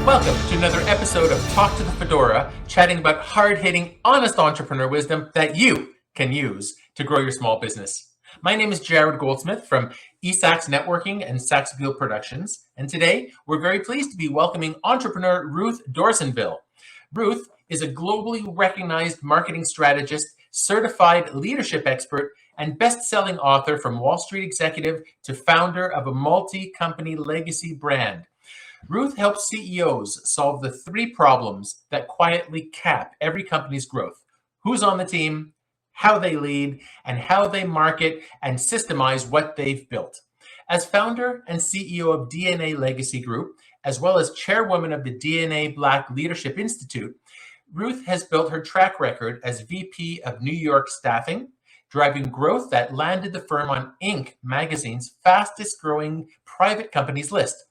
Welcome to another episode of Talk to the Fedora, chatting about hard-hitting, honest entrepreneur wisdom that you can use to grow your small business. My name is Jarrod Goldsmith from eSAX Networking and Saxville Productions, and today we're very pleased to be welcoming entrepreneur Ruth Dorsainville. Ruth is a globally recognized marketing strategist, certified leadership expert, and best-selling author from Wall Street executive to founder of a multi-company legacy brand. Ruth helps CEOs solve the three problems that quietly cap every company's growth: who's on the team, how they lead, and how they market and systemize what they've built. As founder and CEO of DNA Legacy Group, as well as chairwoman of the DNA Black Leadership Institute, Ruth has built her track record as VP of New York Staffing, driving growth that landed the firm on Inc. magazine's fastest growing private companies list.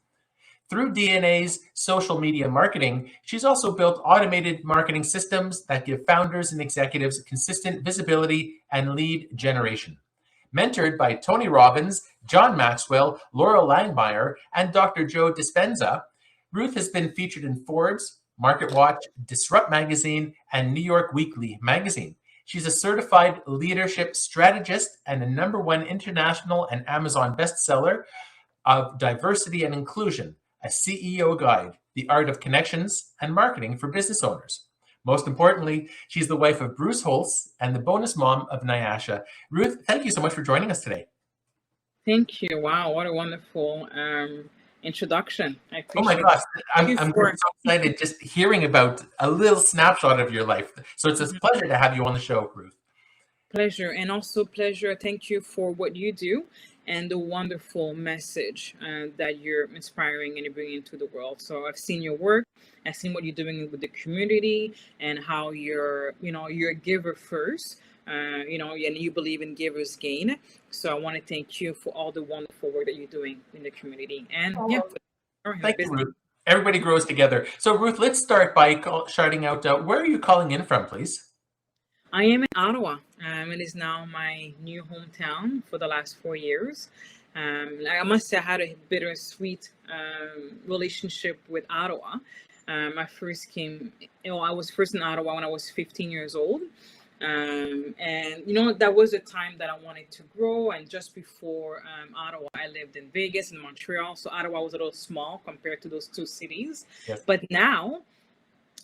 Through DNA's social media marketing, she's also built automated marketing systems that give founders and executives consistent visibility and lead generation. Mentored by Tony Robbins, John Maxwell, Laura Langmeyer, and Dr. Joe Dispenza, Ruth has been featured in Forbes, MarketWatch, Disrupt Magazine, and New York Weekly Magazine. She's a certified leadership strategist and a #1 international and Amazon bestseller of Diversity and Inclusion, a CEO Guide, the art of connections and marketing for business owners. Most importantly, she's the wife of Bruce Holtz and the bonus mom of Nyasha. Ruth, thank you so much for joining us today. Thank you. Wow, what a wonderful introduction. I appreciate Oh my gosh, I'm so excited just hearing about a little snapshot of your life. So it's a pleasure to have you on the show, Ruth. Pleasure, and also pleasure. Thank you for what you do and the wonderful message that you're inspiring and you're bringing to the world. So I've seen your work, I've seen what you're doing with the community, and how you're a giver first, and you believe in givers gain. So I want to thank you for all the wonderful work that you're doing in the community. And thank you, Ruth. Everybody grows together. So Ruth, let's start by shouting out, where are you calling in from, please? I am in Ottawa. It is now my new hometown for the last 4 years. I must say I had a bittersweet relationship with Ottawa. I was first in Ottawa when I was 15 years old. And that was a time that I wanted to grow. And just before Ottawa, I lived in Vegas and Montreal. So Ottawa was a little small compared to those two cities. Yes. But now,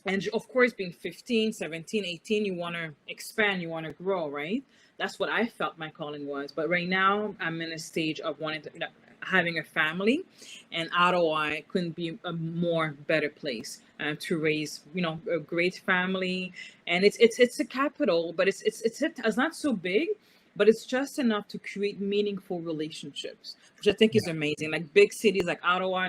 and of course, being 15, 17, 18, you want to expand, you want to grow, right? That's what I felt my calling was. But right now, I'm in a stage of having a family, and Ottawa couldn't be a more better place to raise, a great family. And it's a capital, but it's not so big, but it's just enough to create meaningful relationships, which I think is amazing. Like big cities like Ottawa,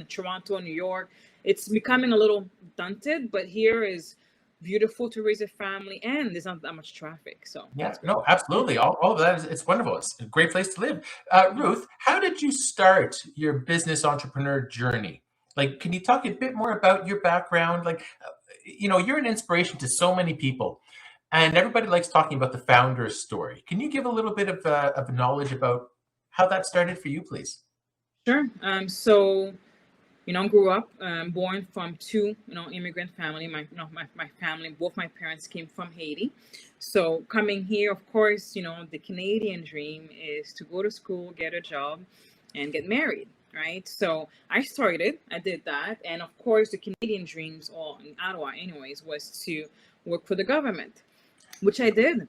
Toronto, New York, it's becoming a little daunted, but here is beautiful to raise a family, and there's not that much traffic. So yeah, no, absolutely. All of that it's wonderful. It's a great place to live. Ruth, how did you start your business entrepreneur journey? Like, can you talk a bit more about your background? Like, you're an inspiration to so many people, and everybody likes talking about the founder's story. Can you give a little bit of knowledge about how that started for you, please? Sure. Grew up, born from two, immigrant family. My family, both my parents came from Haiti. So coming here, of course, the Canadian dream is to go to school, get a job, and get married, right? So I did that. And of course, the Canadian dreams, all in Ottawa anyways, was to work for the government, which I did.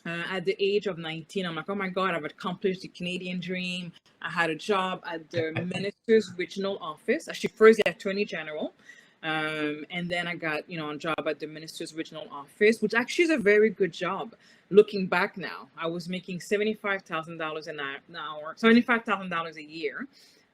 At the age of 19, I'm like, oh my God, I've accomplished the Canadian dream. I had a job at the minister's regional office, actually first the Attorney General. And then I got, a job at the minister's regional office, which actually is a very good job. Looking back now, I was making $75,000 an hour, $75,000 a year.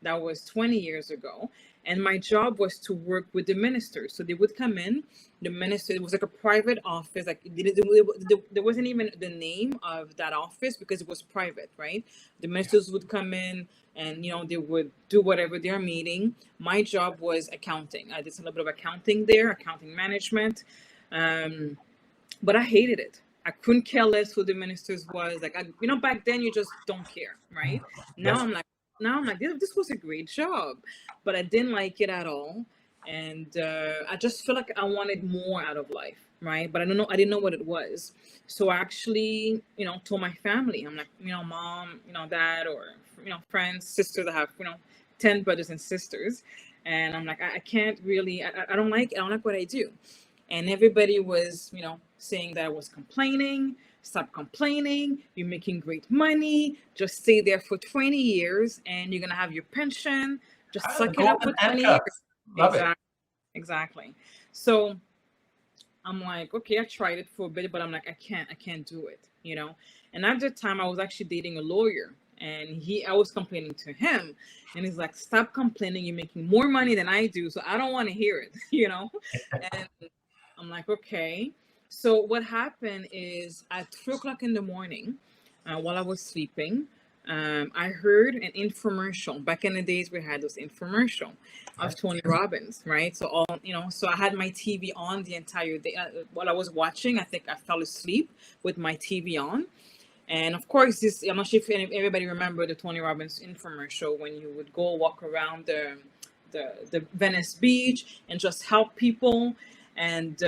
That was 20 years ago. And my job was to work with the ministers. So they would come in, the minister, it was like a private office. Like there wasn't even the name of that office because it was private, right? The ministers would come in and, they would do whatever they're meeting. My job was accounting. I did a little bit of accounting there, accounting management. But I hated it. I couldn't care less who the ministers was. Like, back then you just don't care, right? Now I'm like, this was a great job, but I didn't like it at all. and I just feel like I wanted more out of life, right? But I didn't know what it was. So I actually, told my family. I'm like, mom, dad, or friends, sisters. I have 10 brothers and sisters, and I'm like, I can't really. I don't like what I do, and everybody was saying that I was complaining. Stop complaining. You're making great money. Just stay there for 20 years, and you're gonna have your pension. Just Ah, the suck it up golden for 20 years. handcuffs. Love it. Exactly. Exactly. So I'm like, okay, I tried it for a bit, but I'm like, I can't do it. And at the time I was actually dating a lawyer, and I was complaining to him, and he's like, stop complaining. You're making more money than I do. So I don't want to hear it. And I'm like, okay. So what happened is at 3 o'clock in the morning, while I was sleeping, I heard an infomercial. Back in the days, we had those infomercial of Tony Robbins, right? So so I had my TV on the entire day. While I was watching, I think I fell asleep with my TV on. And of course, I'm not sure if everybody remember the Tony Robbins infomercial when you would go walk around the Venice Beach and just help people. And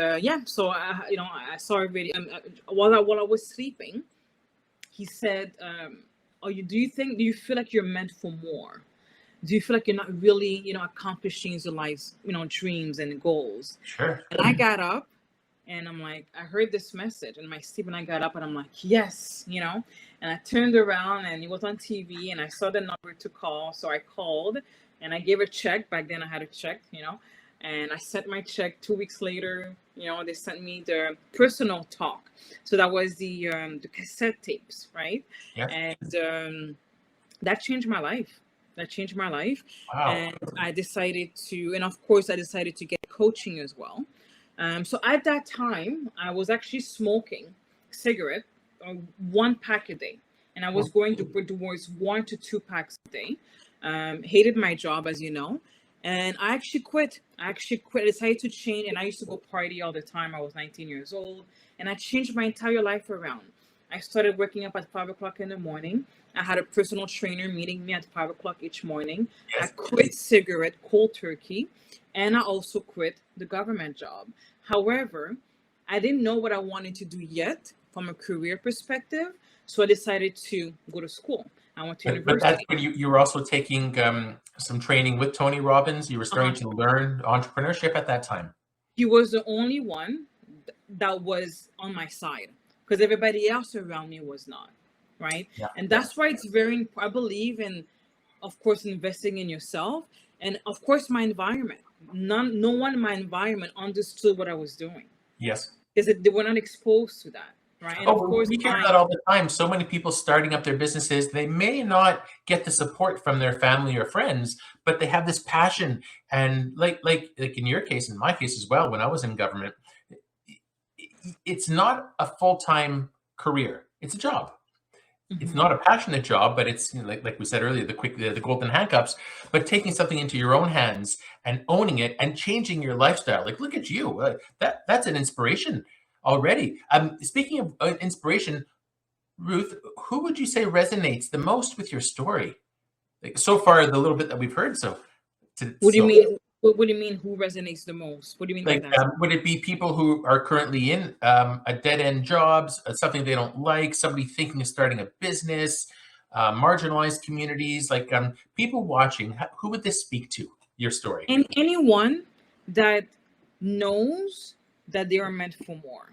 so I saw a video while I was sleeping. He said, do you feel like you're meant for more? Do you feel like you're not really, accomplishing your life's, dreams and goals? Sure. And I got up, and I'm like, I heard this message in my sleep, and I got up and I'm like, yes, and I turned around and it was on TV, and I saw the number to call. So I called and I gave a check. Back then I had a check, and I sent my check. 2 weeks later, they sent me the personal talk. So that was the cassette tapes, right? Yes. And that changed my life. Wow. And I decided to, and of course I decided to get coaching as well. So at that time, I was actually smoking cigarette, 1 pack a day, and I was going to put towards 1 to 2 packs a day. Hated my job, as you know, and I actually quit. I decided to change, and I used to go party all the time. I was 19 years old, and I changed my entire life around. I started waking up at 5 o'clock in the morning. I had a personal trainer meeting me at 5 o'clock each morning. Yes. I quit cigarette cold turkey, and I also quit the government job. However, I didn't know what I wanted to do yet from a career perspective, so I decided to go to school. I went to But university. that's when you were also taking some training with Tony Robbins. You were starting to learn entrepreneurship at that time. He was the only one that was on my side, because everybody else around me was not, right? Yeah. And that's why it's very, I believe in, of course, investing in yourself, and of course my environment. No one in my environment understood what I was doing. Yes. Because they were not exposed to that, right? And of course, we hear that all the time. So many people starting up their businesses, they may not get the support from their family or friends, but they have this passion. And like in your case, in my case as well, when I was in government, it's not a full-time career. It's a job. It's not a passionate job, but it's like we said earlier, the golden handcuffs. But taking something into your own hands and owning it and changing your lifestyle. Like, look at you. That's an inspiration already. Speaking of inspiration, Ruth, who would you say resonates the most with your story? Like, so far, the little bit that we've heard. What do you mean? What do you mean? Who resonates the most? What do you mean by that? Would it be people who are currently in a dead-end jobs, something they don't like, somebody thinking of starting a business, marginalized communities, like people watching? Who would this speak to, your story? And anyone that knows that they are meant for more,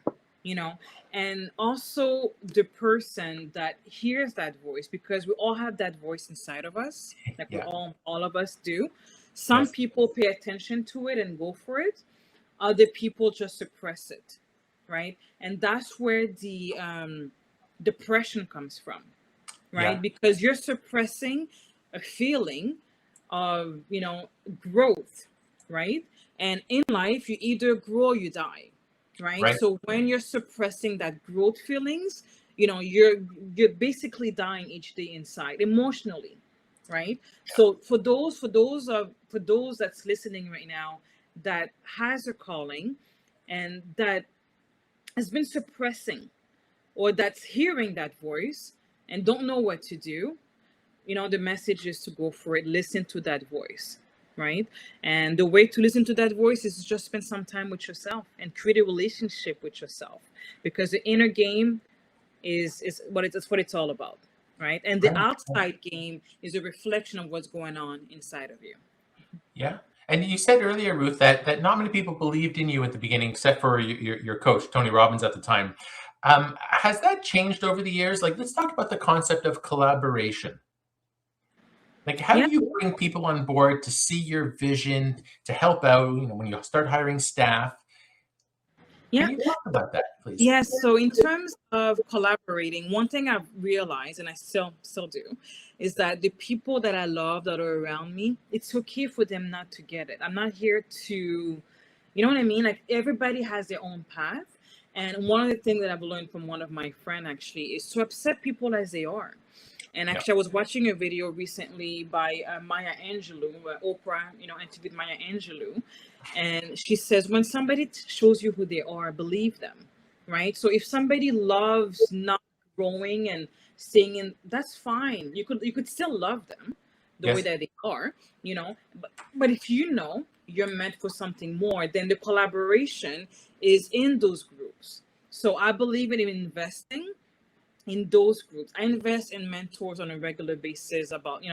and also the person that hears that voice, because we all have that voice inside of us, like we all of us do. Some people pay attention to it and go for it. Other people just suppress it, right? And that's where the depression comes from, right? Yeah. Because you're suppressing a feeling of, growth, right? And in life, you either grow or you die, right? So when you're suppressing that growth feelings, you're basically dying each day inside emotionally. Right. So for those that's listening right now that has a calling and that has been suppressing, or that's hearing that voice and don't know what to do, the message is to go for it. Listen to that voice, right? And the way to listen to that voice is to just spend some time with yourself and create a relationship with yourself, because the inner game is what it's all about, right? And the Right. outside game is a reflection of what's going on inside of you. Yeah. And you said earlier, Ruth, that not many people believed in you at the beginning, except for your coach, Tony Robbins, at the time. Has that changed over the years? Like, let's talk about the concept of collaboration. Like, how Yeah. do you bring people on board to see your vision, to help out, when you start hiring staff? Yeah. Can you talk about that, please? Yes. So in terms of collaborating, one thing I've realized, and I still do, is that the people that I love that are around me, it's okay for them not to get it. I'm not here to, you know what I mean? Like, everybody has their own path. And one of the things that I've learned from one of my friends actually is to accept people as they are. And Yeah. actually, I was watching a video recently by Maya Angelou, Oprah, interviewed Maya Angelou, and she says, when somebody shows you who they are, believe them, right? So if somebody loves not growing and staying in, that's fine. You could still love them the way Yes. that they are, but if you're meant for something more, then the collaboration is in those groups. So I believe in investing in those groups. I invest in mentors on a regular basis about,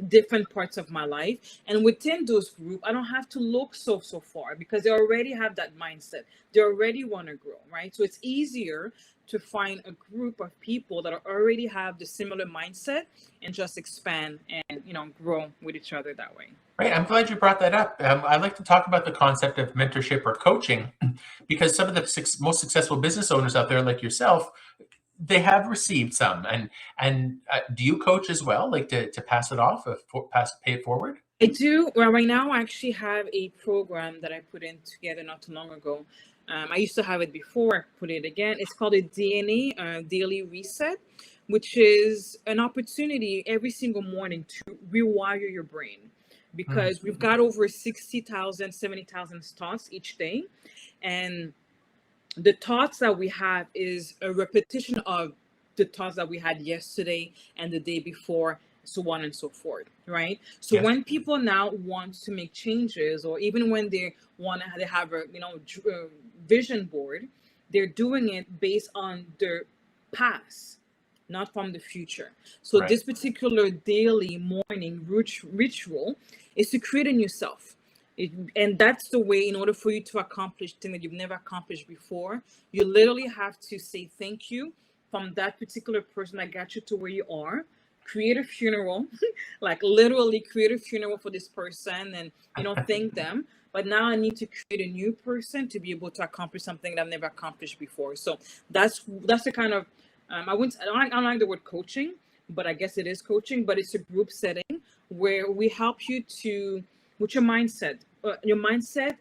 different parts of my life. And within those groups, I don't have to look so far, because they already have that mindset. They already want to grow, right? So it's easier to find a group of people that already have the similar mindset and just expand and, grow with each other that way. Right. I'm glad you brought that up. I'd like to talk about the concept of mentorship or coaching, because some of the most successful business owners out there, like yourself, they have received some. And do you coach as well, like to pass it off, pay it forward? I do. Well, right now, I actually have a program that I put in together not too long ago. I used to have it before. I put it again. It's called a DNA, Daily Reset, which is an opportunity every single morning to rewire your brain, because we've got over 60,000, 70,000 thoughts each day. And the thoughts that we have is a repetition of the thoughts that we had yesterday and the day before, so on and so forth, right? So Yes. when people now want to make changes, or even when they have a vision board, they're doing it based on their past, not from the future. So Right. this particular daily morning ritual is to create a new self. And that's the way, in order for you to accomplish things that you've never accomplished before, you literally have to say thank you from that particular person that got you to where you are. Create a funeral, like literally create a funeral for this person, and thank them. But now I need to create a new person to be able to accomplish something that I've never accomplished before. So that's the kind of I don't like the word coaching, but I guess it is coaching. But it's a group setting where we help you to with your mindset,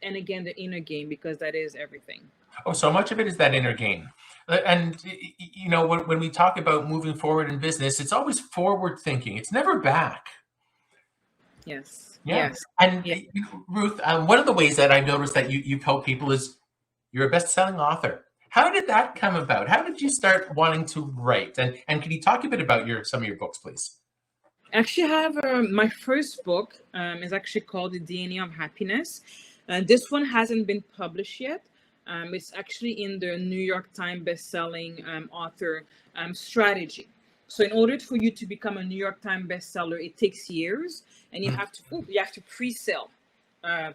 and again the inner game, because that is everything. Oh, so much of it is that inner game. And when we talk about moving forward in business, it's always forward thinking. It's never back. Yes. Yeah. Yes. And Yeah. Ruth, one of the ways that I've noticed that you've helped people is you're a best-selling author. How did that come about? How did you start wanting to write? And can you talk a bit about some of your books, please? Actually, I have my first book is actually called The DNA of Happiness. This one hasn't been published yet. It's actually in the New York Times best-selling author strategy. So in order for you to become a New York Times bestseller, it takes years, and you have to pre-sell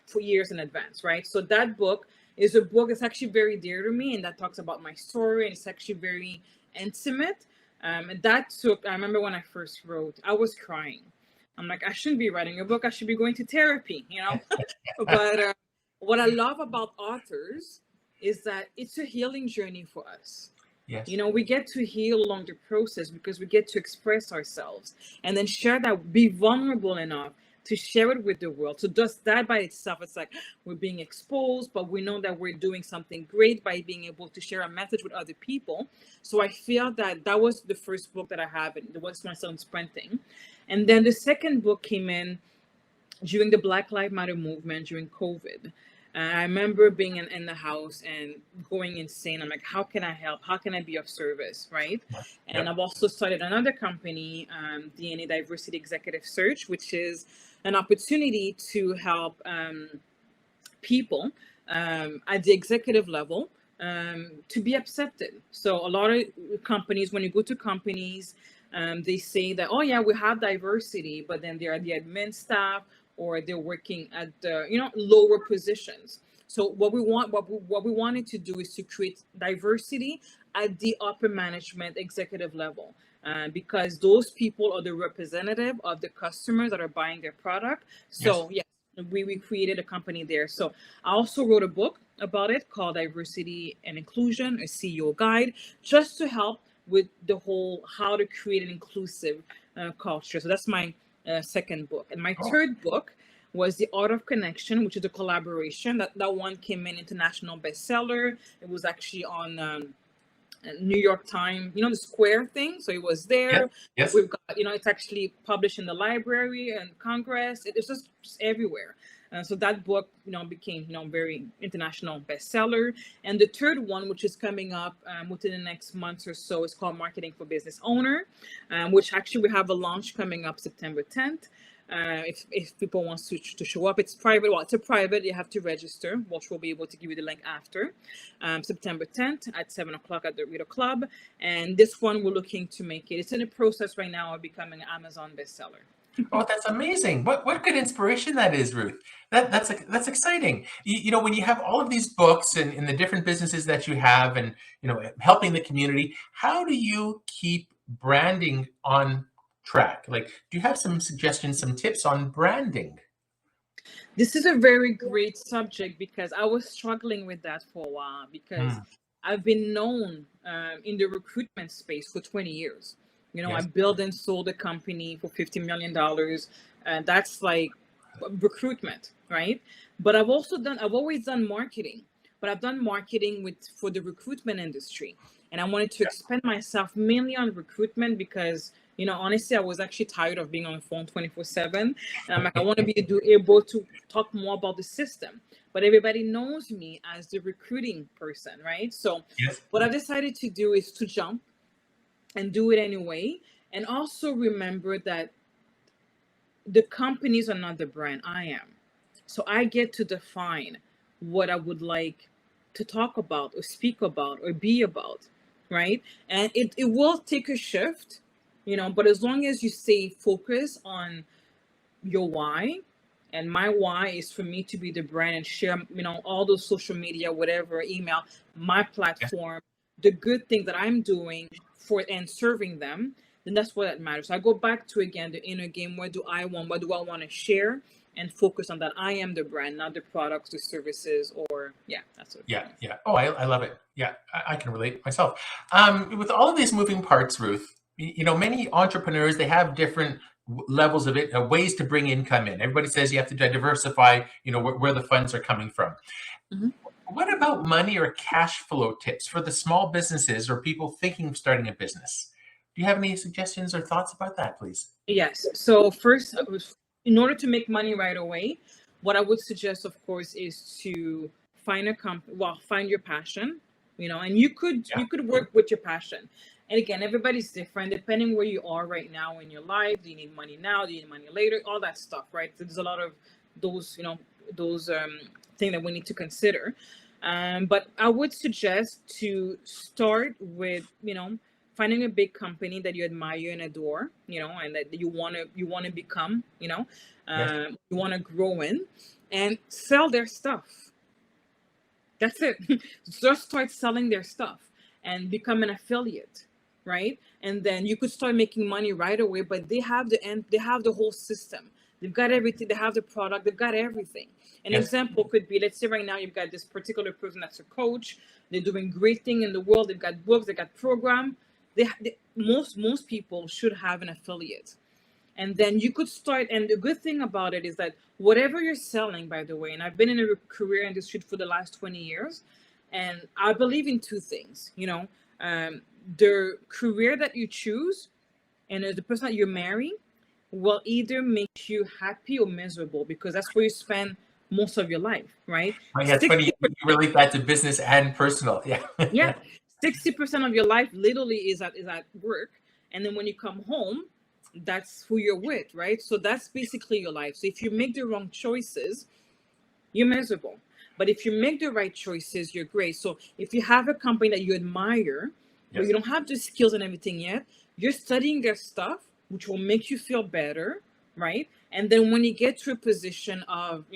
for years in advance, right? So that book is a book that's actually very dear to me, and that talks about my story, and it's actually very intimate. And I remember when I first wrote, I was crying. I'm like, I shouldn't be writing a book. I should be going to therapy, But what I love about authors is that it's a healing journey for us. Yes. We get to heal along the process, because we get to express ourselves and then share that, be vulnerable enough to share it with the world. So just that by itself, it's like we're being exposed, but we know that we're doing something great by being able to share a message with other people. So I feel that was the first book that I have, and the one I started sprinting. And then the second book came in during the Black Lives Matter movement during COVID. I remember being in the house and going insane. I'm like, how can I help? How can I be of service? Right. And Yep. I've also started another company, DNA Diversity Executive Search, which is an opportunity to help people at the executive level to be accepted. So a lot of companies, when you go to companies, they say that, oh yeah, we have diversity, but then they're the admin staff or they're working at the lower positions. So what we wanted to do is to create diversity at the upper management executive level. Because those people are the representative of the customers that are buying their product. Yes. So yeah, we created a company there. So I also wrote a book about it called Diversity and Inclusion, a CEO guide, just to help with the whole how to create an inclusive culture. So that's my second book. And my Oh, third book was The Art of Connection, which is a collaboration. That one came in international bestseller. It was actually on New York Times, the Square thing. So it was yes. there. Yes. We've got, it's actually published in the library and Congress. It's just everywhere. So that book, became, very international bestseller. And the third one, which is coming up within the next month or so, is called Marketing for Business Owner, which actually we have a launch coming up September 10th. If people want to show up, it's private. Well, it's a private. You have to register, which we'll be able to give you the link after September 10th at 7 o'clock at the Reader Club. And this one we're looking to make it. It's in the process right now of becoming an Amazon bestseller. Oh, that's amazing. What good inspiration that is, Ruth. That's exciting. When you have all of these books and the different businesses that you have and, helping the community, how do you keep branding on track? Like, do you have some suggestions, some tips on branding? This is a very great subject because I was struggling with that for a while because Hmm. I've been known in the recruitment space for 20 years. I Yes. built and sold a company for $50 million. And that's like recruitment, right? But I've always done marketing, but I've done marketing for the recruitment industry. And I wanted to expand myself mainly on recruitment because, honestly, I was actually tired of being on the phone 24/7. And I'm like, I want to be able to talk more about the system. But everybody knows me as the recruiting person, right? So Yes. what I decided to do is to jump and do it anyway. And also remember that the companies are not the brand, I am. So I get to define what I would like to talk about or speak about or be about, right? And it will take a shift, but as long as you stay focused on your why, and my why is for me to be the brand and share, all those social media, whatever, email, my Yes. platform, the good thing that I'm doing for and serving them, then that's what that matters. So I go back to again the inner game. What do I want to share, and focus on that. I am the brand, not the products, the services, or yeah, that's what. Yeah. Yeah. Oh, I love it. Yeah, I can relate myself. With all of these moving parts, Ruth, many entrepreneurs, they have different levels of it, ways to bring income in. Everybody says you have to diversify, where the funds are coming from. Mhm. What about money or cash flow tips for the small businesses or people thinking of starting a business? Do you have any suggestions or thoughts about that, please? Yes. So first, in order to make money right away, what I would suggest, of course, is to find find your passion, and you could work with your passion. And again, everybody's different depending where you are right now in your life. Do you need money now? Do you need money later? All that stuff, right? So there's a lot of those, those things that we need to consider. But I would suggest to start with, finding a big company that you admire and adore, and that you want to become, Yes. you want to grow in, and sell their stuff. That's it. Just start selling their stuff and become an affiliate, right? And then you could start making money right away. But they have the whole system. They've got everything. They have the product. They've got everything. An Yes. example could be, let's say right now you've got this particular person that's a coach. They're doing great thing in the world. They've got books. They got program. Most people should have an affiliate. And then you could start. And the good thing about it is that whatever you're selling, by the way, and I've been in a career industry for the last 20 years, and I believe in two things, the career that you choose and the person that you marry will either make you happy or miserable, because that's where you spend most of your life, right? Oh, yeah, it's funny. You relate that to business and personal. Yeah. Yeah, 60% of your life literally is at work, and then when you come home, that's who you're with, right? So that's basically your life. So if you make the wrong choices, you're miserable. But if you make the right choices, you're great. So if you have a company that you admire, but Yes. you don't have the skills and everything yet, you're studying their stuff, which will make you feel better, right? And then when you get to a position of,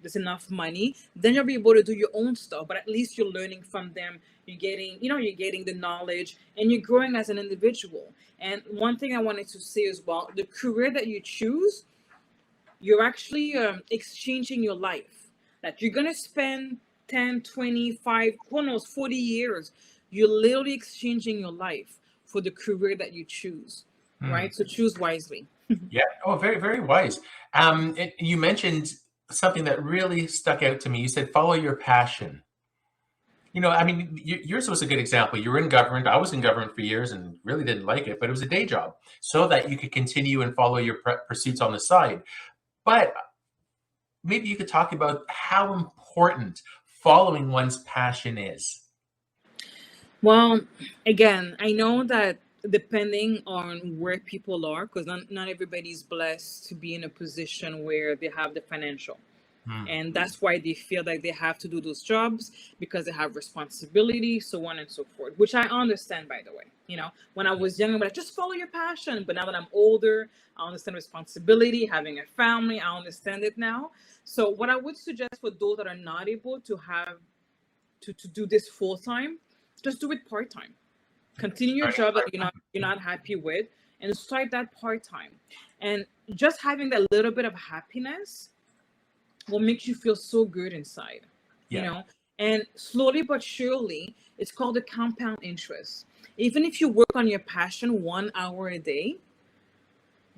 there's enough money, then you'll be able to do your own stuff. But at least you're learning from them. You're getting the knowledge, and you're growing as an individual. And one thing I wanted to say as well, the career that you choose, you're actually exchanging your life. That you're going to spend 10, 25, who knows, 40 years. You're literally exchanging your life for the career that you choose, right? So choose wisely. Yeah. Oh, very, very wise. You mentioned something that really stuck out to me. You said, follow your passion. I mean, yours was a good example. You were in government. I was in government for years and really didn't like it, but it was a day job so that you could continue and follow your pursuits on the side. But maybe you could talk about how important following one's passion is. Well, again, I know that depending on where people are, because not everybody's blessed to be in a position where they have the financial. And that's why they feel like they have to do those jobs because they have responsibility, so on and so forth, which I understand, by the way. When I was younger, I'm like, just follow your passion. But now that I'm older, I understand responsibility, having a family, I understand it now. So what I would suggest for those that are not able to have to do this full time, just do it part time. Continue your job that you're not happy with, and start that part time. And just having that little bit of happiness will make you feel so good inside, and slowly but surely, it's called the compound interest. Even if you work on your passion 1 hour a day,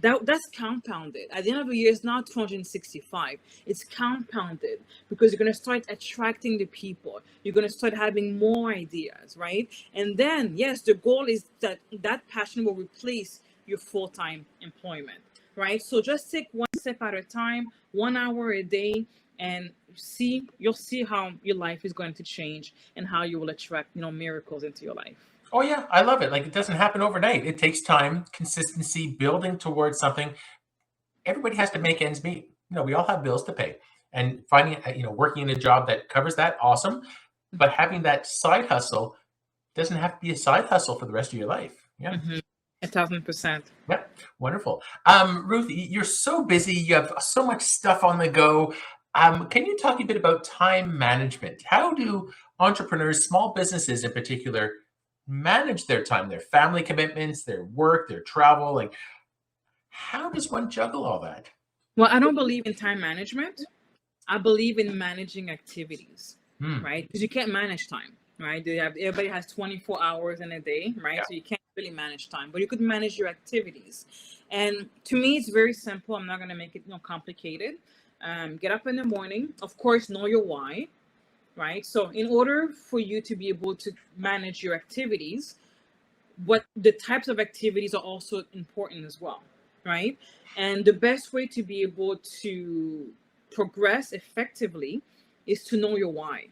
that's compounded. At the end of the year, it's not 265. It's compounded because you're going to start attracting the people. You're going to start having more ideas, right? And then, yes, the goal is that passion will replace your full-time employment, right? So just take one step at a time, 1 hour a day, and you'll see how your life is going to change and how you will attract, miracles into your life. Oh, yeah, I love it. Like, it doesn't happen overnight. It takes time, consistency, building towards something. Everybody has to make ends meet. We all have bills to pay. And finding, working in a job that covers that, awesome. But having that side hustle doesn't have to be a side hustle for the rest of your life. Yeah. 1,000%. Yeah, wonderful. Ruth, you're so busy. You have so much stuff on the go. Can you talk a bit about time management? How do entrepreneurs, small businesses in particular, manage their time, their family commitments, their work, their travel? Like, how does one juggle all that? Well, I don't believe in time management. I believe in managing activities, right? Because you can't manage time, right? Everybody has 24 hours in a day, right? Yeah. So you can't really manage time, but you could manage your activities. And to me, it's very simple. I'm not going to make it complicated. Get up in the morning. Of course, know your why, right? So in order for you to be able to manage your activities, what the types of activities are also important as well, right? And the best way to be able to progress effectively is to know your why,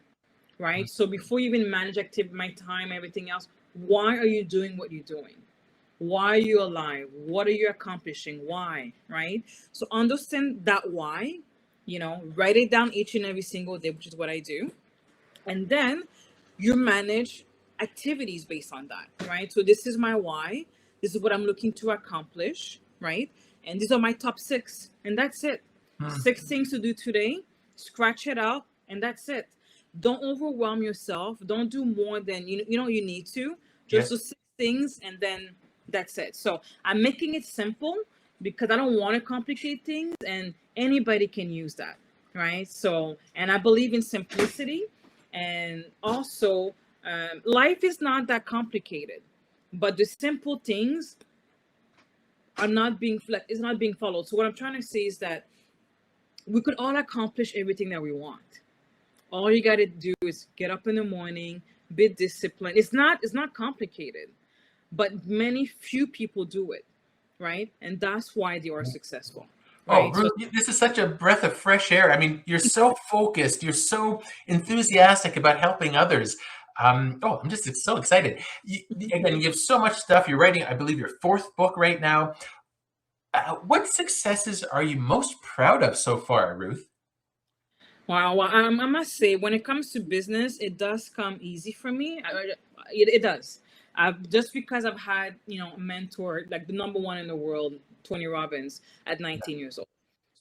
right? So before you even manage my time, everything else, why are you doing what you're doing? Why are you alive? What are you accomplishing? Why, right? So understand that why, write it down each and every single day, which is what I do. And then you manage activities based on that, right? So this is my why. This is what I'm looking to accomplish, right? And these are my top 6, and that's it. 6 things to do today. Scratch it out, and that's it. Don't overwhelm yourself. Don't do more than you need to. Just do 6 things, and then that's it. So I'm making it simple because I don't want to complicate things, and anybody can use that, right? So, and I believe in simplicity. And also, life is not that complicated, but the simple things are not being followed. So what I'm trying to say is that we could all accomplish everything that we want. All you got to do is get up in the morning, be disciplined. It's not complicated, but few people do it, right? And that's why they are successful. Oh, right? So Ruth, this is such a breath of fresh air. I mean, you're so focused, you're so enthusiastic about helping others. I'm just so excited. Again, you have so much stuff. You're writing, I believe, your fourth book right now. What successes are you most proud of so far, Ruth? wow, well, I must say, when it comes to business, it does come easy for me. It does. Just because I've had, a mentor, like the number one in the world, Tony Robbins, at 19 years old.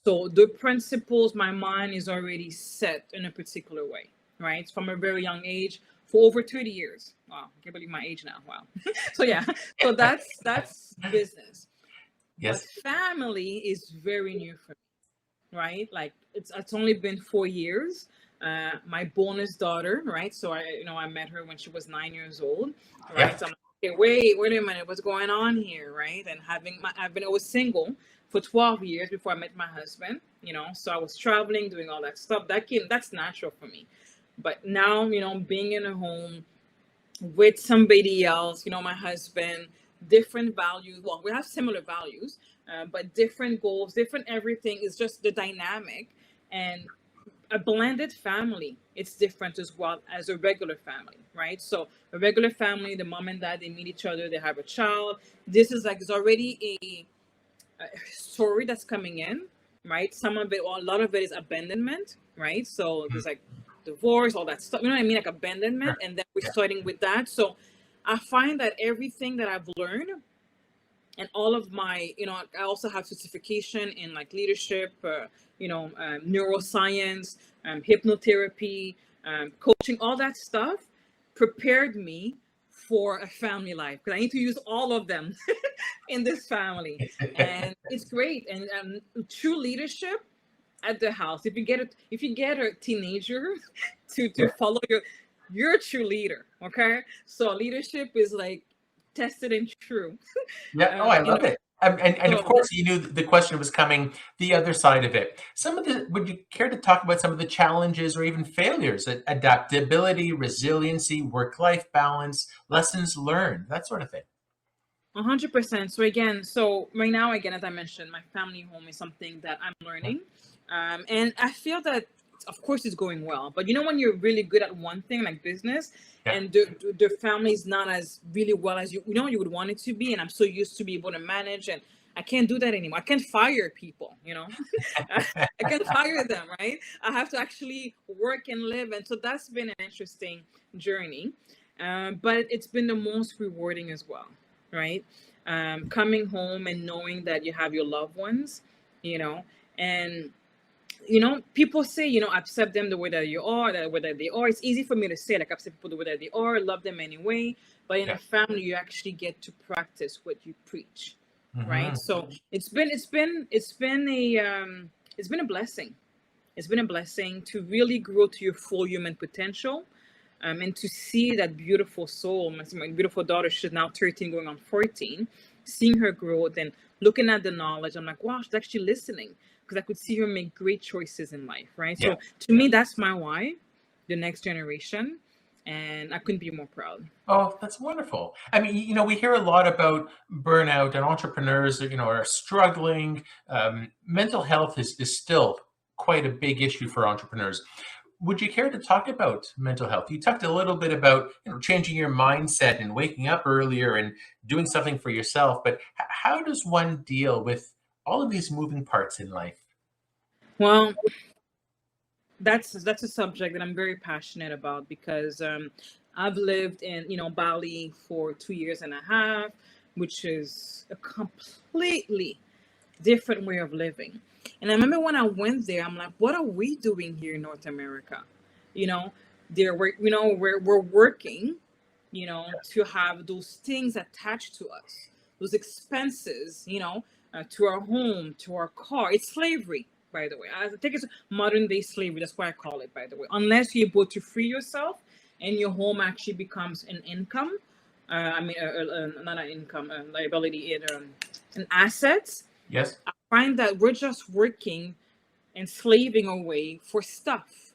So the principles, my mind is already set in a particular way, right? From a very young age, for over 30 years. Wow, I can't believe my age now. Wow. So yeah, so that's business. But Yes. family is very new for me, right? Like it's only been 4 years. My bonus daughter, right? So I met her when she was 9 years old, Yeah. right? So I'm like, okay, wait a minute, what's going on here, right? And I was single for 12 years before I met my husband, so I was traveling, doing all that stuff. That's natural for me. But now, being in a home with somebody else, my husband, different values. Well, we have similar values, but different goals, different everything is just the dynamic. And a blended family, it's different as well as a regular family, right? So a regular family, the mom and dad, they meet each other, they have a child. This is like, there's already a story that's coming in, right? Some of it, or a lot of it is abandonment, right? So Mm, there's like divorce, all that stuff. You know what I mean? Like sure. abandonment, and then we're Yeah. starting with that. So I find that everything that I've learned and all of my, I also have certification in like leadership, neuroscience, hypnotherapy, coaching, all that stuff prepared me for a family life because I need to use all of them in this family, and it's great. And true leadership at the house. If you get a teenager to Yeah. follow you're a true leader. Okay, so leadership is like tested and true. Yeah. Oh, I love it. And of So course, you knew the question was coming, the other side of it. Would you care to talk about some of the challenges or even failures, adaptability, resiliency, work-life balance, lessons learned, that sort of thing? 100%. So right now, again, as I mentioned, my family home is something that I'm Yeah. learning, and I feel that, of course, it's going well. But when you're really good at one thing, like business, Yeah. and the family is not as really well as you would want it to be, and I'm so used to be able to manage, and I can't do that anymore. I can't fire people. I can't fire them, right? I have to actually work and live, and so that's been an interesting journey, but it's been the most rewarding as well, right? Coming home and knowing that you have your loved ones, you know, and people say, accept them the way that you are, that way that they are. It's easy for me to say, like, accept people the way that they are, love them anyway. But in a Yeah. family, you actually get to practice what you preach, right? Hmm. So it's been a blessing. It's been a blessing to really grow to your full human potential, and to see that beautiful soul. My beautiful daughter, she's now 13 going on 14, seeing her growth and looking at the knowledge, I'm like, wow, she's actually listening, because I could see her make great choices in life, right? Yeah. So to me, that's my why, the next generation, and I couldn't be more proud. Oh, that's wonderful. I mean, we hear a lot about burnout and entrepreneurs, are struggling. Mental health is still quite a big issue for entrepreneurs. Would you care to talk about mental health? You talked a little bit about, changing your mindset and waking up earlier and doing something for yourself, but how does one deal with all of these moving parts in life? Well, that's a subject that I'm very passionate about, because I've lived in Bali for 2 years and a half, which is a completely different way of living. And I remember when I went there, I'm like, what are we doing here in North America? You know, we're working, to have those things attached to us, those expenses, to our home, to our car. It's slavery, by the way. I think it's modern day slavery. That's why I call it, by the way. Unless you're able to free yourself and your home actually becomes an income, not an income, liability, an asset. Yes? I find that we're just working and slaving away for stuff,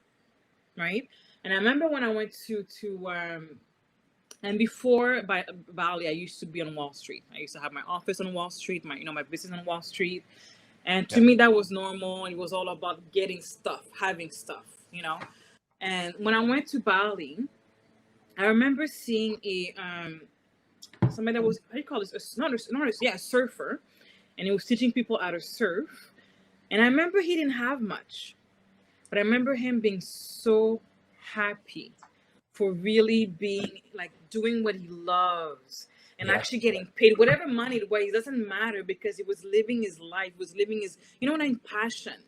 right? And I remember when I went and before by Bali, I used to be on Wall Street. I used to have my office on Wall Street, my business on Wall Street. And to Yeah. me, that was normal. It was all about getting stuff, having stuff, And when I went to Bali, I remember seeing somebody that was, how do you call this? A surfer, and he was teaching people how to surf. And I remember he didn't have much, but I remember him being so happy for really being like doing what he loves and Yeah. actually getting paid whatever money it was. It doesn't matter because he was living his life, was living his, passion.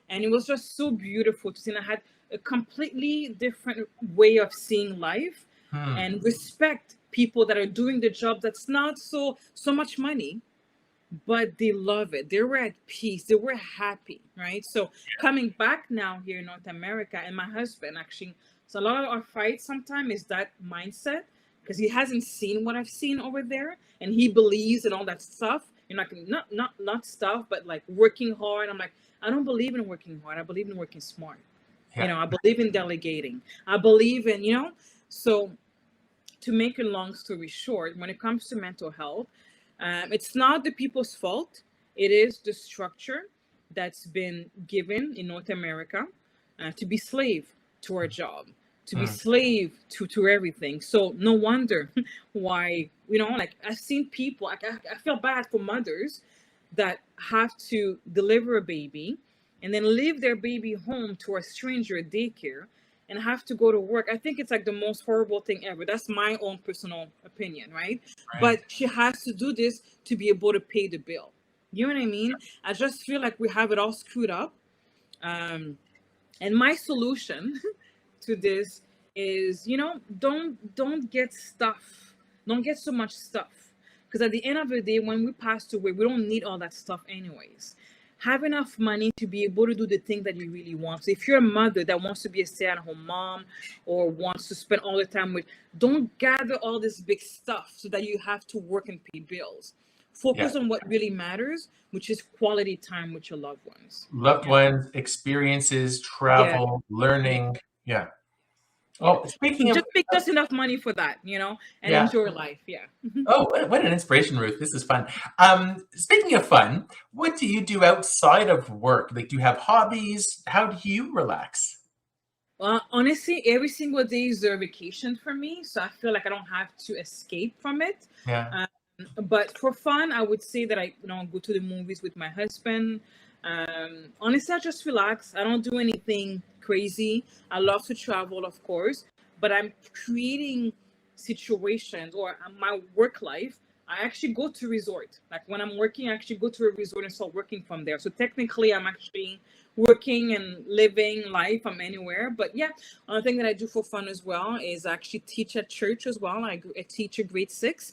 And it was just so beautiful to see. And I had a completely different way of seeing life and respect people that are doing the job that's not so much money, but they love it. They were at peace. They were happy, right? So coming back now here in North America, and my husband actually, so a lot of our fights sometimes is that mindset because he hasn't seen what I've seen over there, and he believes in all that stuff. Not stuff, but like working hard. I'm like, I don't believe in working hard. I believe in working smart. Yeah. I believe in delegating. I believe in, so to make a long story short, when it comes to mental health, it's not the people's fault. It is the structure that's been given in North America to be slave to our job, to be slave to everything. So no wonder why, like I've seen people, I feel bad for mothers that have to deliver a baby and then leave their baby home to a stranger at daycare and have to go to work. I think it's like the most horrible thing ever. That's my own personal opinion, right? But she has to do this to be able to pay the bill. You know what I mean? I just feel like we have it all screwed up. And my solution to this is, don't get stuff. Don't get so much stuff. Because at the end of the day, when we pass away, we don't need all that stuff anyways. Have enough money to be able to do the thing that you really want. So if you're a mother that wants to be a stay-at-home mom or wants to spend all the time with, don't gather all this big stuff so that you have to work and pay bills. Focus on what really matters, which is quality time with your loved ones. Loved ones, experiences, Yeah. travel, learning. Yeah. Yeah. Oh, speaking of, Just make just enough money for that, and yeah. enjoy life. Yeah. Oh, what an inspiration, Ruth. This is fun. Speaking of fun, what do you do outside of work? Like, do you have hobbies? How do you relax? Well, honestly, every single day is a vacation for me, so I feel like I don't have to escape from it. Yeah. But for fun, I would say that I, go to the movies with my husband. Honestly, I just relax. I don't do anything crazy. I love to travel, of course, but I'm creating situations or my work life. I actually go to resort. Like when I'm working, I actually go to a resort and start working from there. So technically, I'm actually working and living life. I'm anywhere. But yeah, another thing that I do for fun as well is actually teach at church as well. I teach a grade 6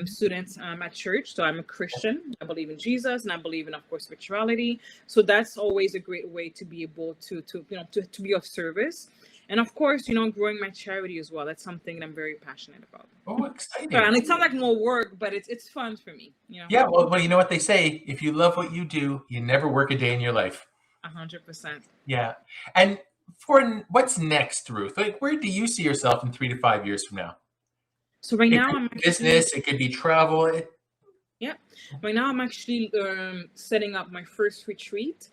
students at church. So I'm a Christian. I believe in Jesus and I believe in, of course, spirituality. So that's always a great way to be able to be of service. And of course, growing my charity as well. That's something that I'm very passionate about. Oh, exciting. And it sounds like more work, but it's fun for me. Yeah, well, you know what they say. If you love what you do, you never work a day in your life. 100%. Yeah. And for what's next, Ruth? Like, where do you see yourself in 3 to 5 years from now? So right It now could I'm be actually, business, it could be travel. yeah. Right now I'm actually setting up my first retreat.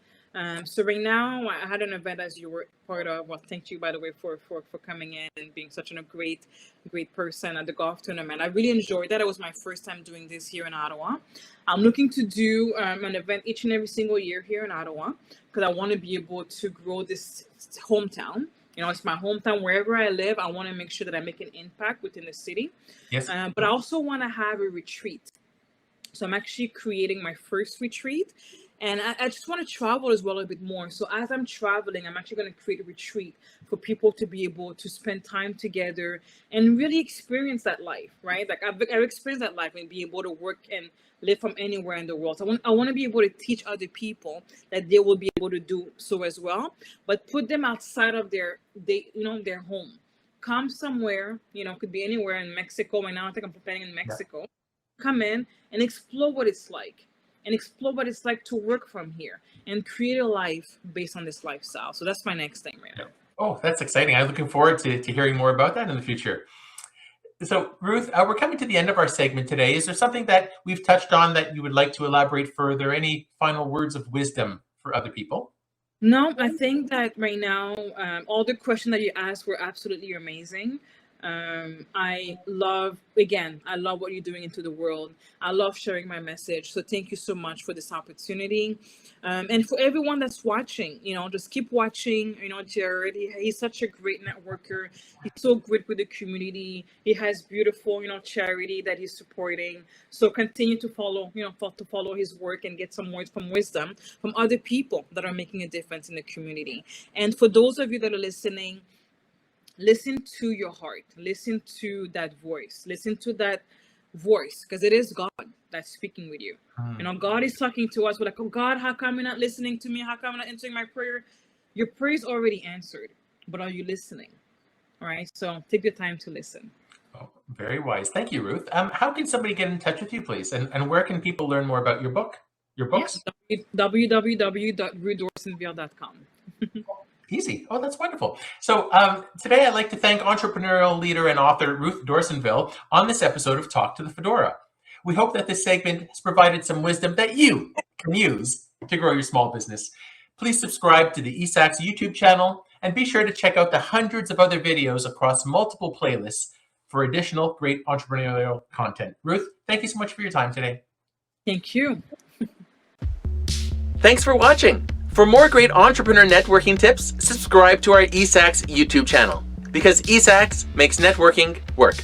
So right now I had an event as you were part of. Well, thank you by the way for coming in and being such a great person at the golf tournament. I really enjoyed that. It was my first time doing this here in Ottawa. I'm looking to do an event each and every single year here in Ottawa because I want to be able to grow this hometown. It's my hometown. Wherever I live, I want to make sure that I make an impact within the city. Yes. But I also want to have a retreat. So I'm actually creating my first retreat. And I just want to travel as well a bit more. So as I'm traveling, I'm actually going to create a retreat for people to be able to spend time together and really experience that life, right? Like I've experienced that life and be able to work and live from anywhere in the world. So I want to be able to teach other people that they will be able to do so as well, but put them outside of their home. Come somewhere, could be anywhere in Mexico. Right now, I think I'm planning in Mexico. Yeah. Come in and explore what it's like. And explore what it's like to work from here and create a life based on this lifestyle. So that's my next thing right now. Oh, that's exciting. I'm looking forward to hearing more about that in the future. So, Ruth, we're coming to the end of our segment today. Is there something that we've touched on that you would like to elaborate further? Any final words of wisdom for other people? No, I think that right now, all the questions that you asked were absolutely amazing. I love what you're doing into the world. I love sharing my message. So thank you so much for this opportunity. And for everyone that's watching, just keep watching. Jarrod, he's such a great networker. He's so great with the community. He has beautiful, charity that he's supporting. So continue to follow, to follow his work and get some words from wisdom from other people that are making a difference in the community. And for those of you that are listening, listen to your heart. Listen to that voice. Listen to that voice, because it is God that's speaking with you. God is talking to us. We're like, oh God, how come you're not listening to me? How come I'm not answering my prayer? Your prayer is already answered, but are you listening? All right. So take the time to listen. Oh, very wise. Thank you, Ruth. How can somebody get in touch with you, please? And where can people learn more about your books? Yeah, www.ruthdorsainville.com. Easy. Oh, that's wonderful. So today I'd like to thank entrepreneurial leader and author Ruth Dorsainville on this episode of Talk to the Fedora. We hope that this segment has provided some wisdom that you can use to grow your small business. Please subscribe to the eSAX YouTube channel and be sure to check out the hundreds of other videos across multiple playlists for additional great entrepreneurial content. Ruth, thank you so much for your time today. Thank you. Thanks for watching. For more great entrepreneur networking tips, subscribe to our eSAX YouTube channel because eSAX makes networking work.